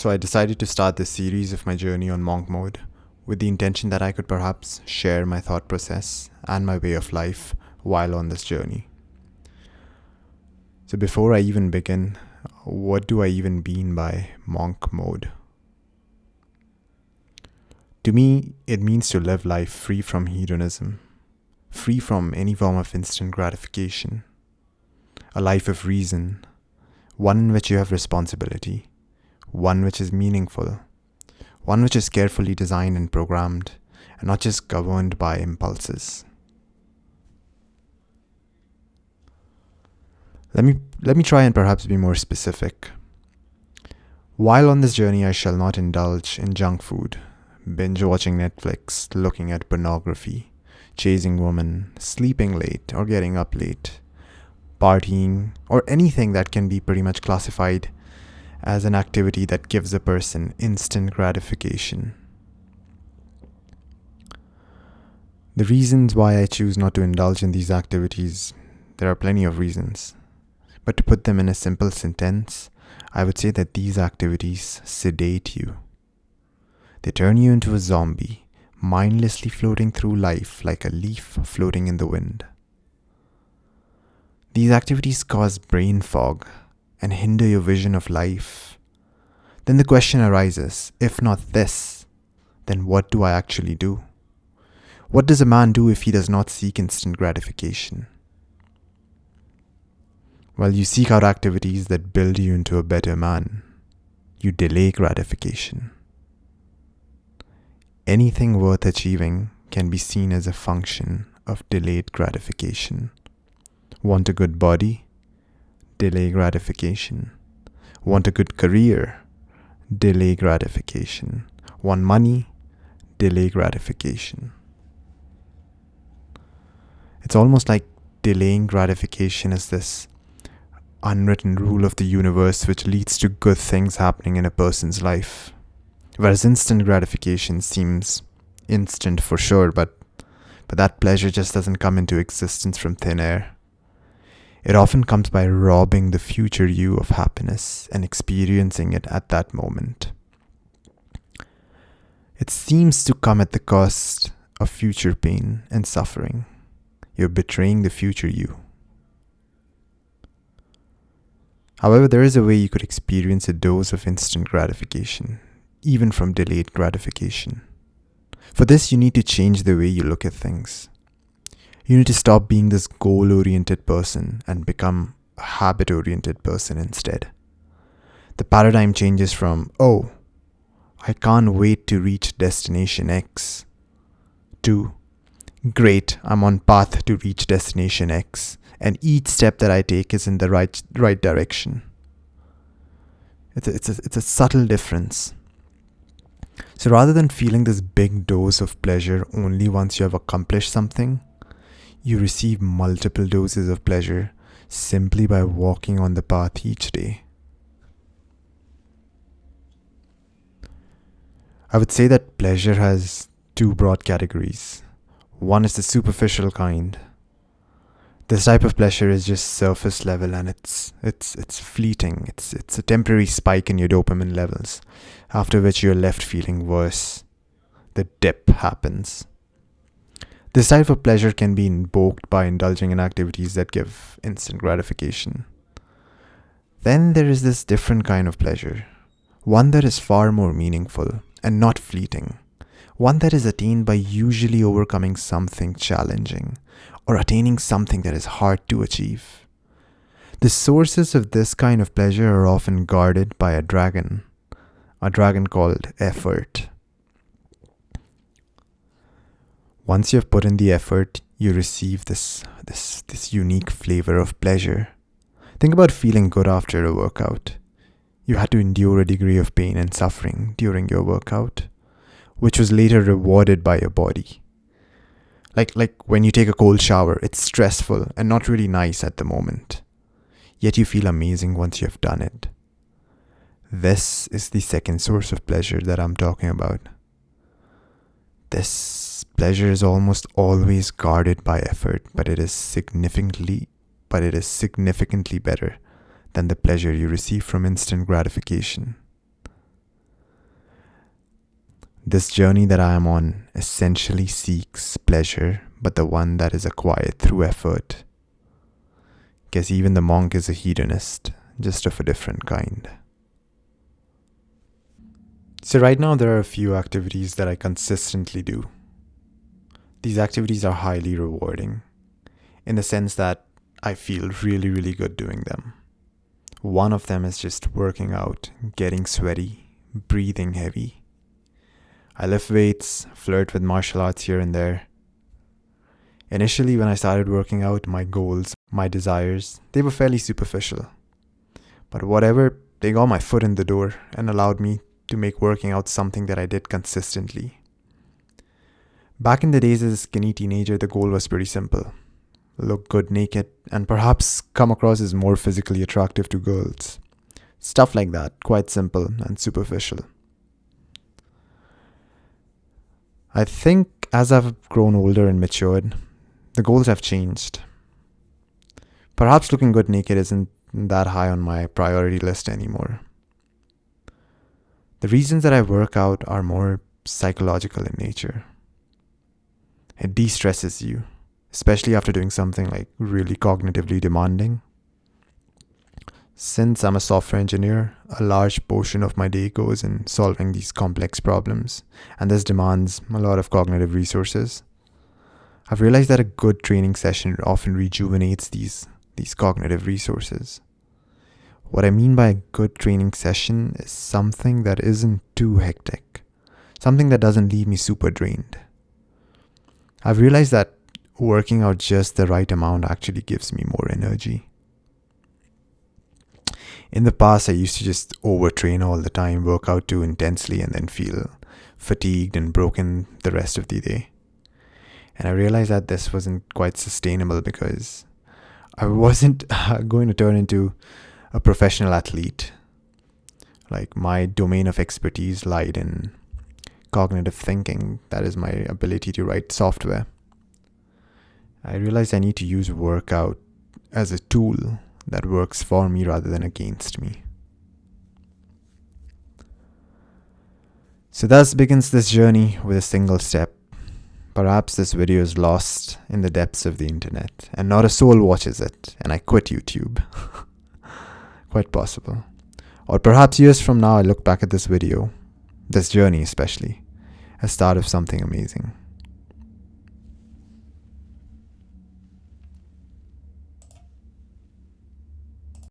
So I decided to start this series of my journey on monk mode with the intention that I could perhaps share my thought process and my way of life while on this journey. So before I even begin, what do I even mean by monk mode? To me, it means to live life free from hedonism, free from any form of instant gratification, a life of reason, one in which you have responsibility, one which is meaningful, one which is carefully designed and programmed, and not just governed by impulses. Let me try and perhaps be more specific. While on this journey, I shall not indulge in junk food, binge watching Netflix, looking at pornography, chasing women, sleeping late or getting up late, partying, or anything that can be pretty much classified as an activity that gives a person instant gratification. The reasons why I choose not to indulge in these activities, there are plenty of reasons. But to put them in a simple sentence, I would say that these activities sedate you. They turn you into a zombie, mindlessly floating through life like a leaf floating in the wind. These activities cause brain fog and hinder your vision of life. Then the question arises, if not this, then what do I actually do? What does a man do if he does not seek instant gratification? Well, you seek out activities that build you into a better man. You delay gratification. Anything worth achieving can be seen as a function of delayed gratification. Want a good body? Delay gratification. Want a good career? Delay gratification. Want money? Delay gratification. It's almost like delaying gratification is this unwritten rule of the universe which leads to good things happening in a person's life. Whereas instant gratification seems instant for sure, but that pleasure just doesn't come into existence from thin air. It often comes by robbing the future you of happiness and experiencing it at that moment. It seems to come at the cost of future pain and suffering. You're betraying the future you. However, there is a way you could experience a dose of instant gratification, even from delayed gratification. For this, you need to change the way you look at things. You need to stop being this goal-oriented person and become a habit-oriented person instead. The paradigm changes from, oh, I can't wait to reach destination X, to, great, I'm on path to reach destination X, and each step that I take is in the right direction. It's a subtle difference. So rather than feeling this big dose of pleasure only once you have accomplished something, you receive multiple doses of pleasure simply by walking on the path each day. I would say that pleasure has two broad categories. One is the superficial kind. This type of pleasure is just surface level and it's fleeting. It's a temporary spike in your dopamine levels, after which you're left feeling worse. The dip happens. This type of pleasure can be invoked by indulging in activities that give instant gratification. Then there is this different kind of pleasure, one that is far more meaningful and not fleeting, one that is attained by usually overcoming something challenging or attaining something that is hard to achieve. The sources of this kind of pleasure are often guarded by a dragon called effort. Once you have put in the effort, you receive this unique flavor of pleasure. Think about feeling good after a workout. You had to endure a degree of pain and suffering during your workout, which was later rewarded by your body. Like when you take a cold shower, it's stressful and not really nice at the moment. Yet you feel amazing once you have done it. This is the second source of pleasure that I'm talking about. This pleasure is almost always guarded by effort, but it is significantly better than the pleasure you receive from instant gratification. This journey that I am on essentially seeks pleasure, but the one that is acquired through effort. Guess even the monk is a hedonist, just of a different kind. So right now there are a few activities that I consistently do. These activities are highly rewarding, in the sense that I feel really, really good doing them. One of them is just working out, getting sweaty, breathing heavy. I lift weights, flirt with martial arts here and there. Initially, when I started working out, my goals, my desires, they were fairly superficial. But whatever, they got my foot in the door and allowed me to make working out something that I did consistently. Back in the days as a skinny teenager, the goal was pretty simple. Look good naked and perhaps come across as more physically attractive to girls. Stuff like that, quite simple and superficial. I think as I've grown older and matured, the goals have changed. Perhaps looking good naked isn't that high on my priority list anymore. The reasons that I work out are more psychological in nature. It de-stresses you, especially after doing something like really cognitively demanding. Since I'm a software engineer, a large portion of my day goes in solving these complex problems, and this demands a lot of cognitive resources. I've realized that a good training session often rejuvenates these cognitive resources. What I mean by a good training session is something that isn't too hectic, something that doesn't leave me super drained. I've realized that working out just the right amount actually gives me more energy. In the past, I used to just overtrain all the time, work out too intensely, and then feel fatigued and broken the rest of the day. And I realized that this wasn't quite sustainable because I wasn't going to turn into a professional athlete. Like, my domain of expertise lied in cognitive thinking. That is my ability to write software. I realized I need to use workout as a tool that works for me rather than against me. So thus begins this journey with a single step. Perhaps this video is lost in the depths of the internet and not a soul watches it and I quit YouTube. Quite possible. Or perhaps years from now I look back at this video, this journey especially, as start of something amazing.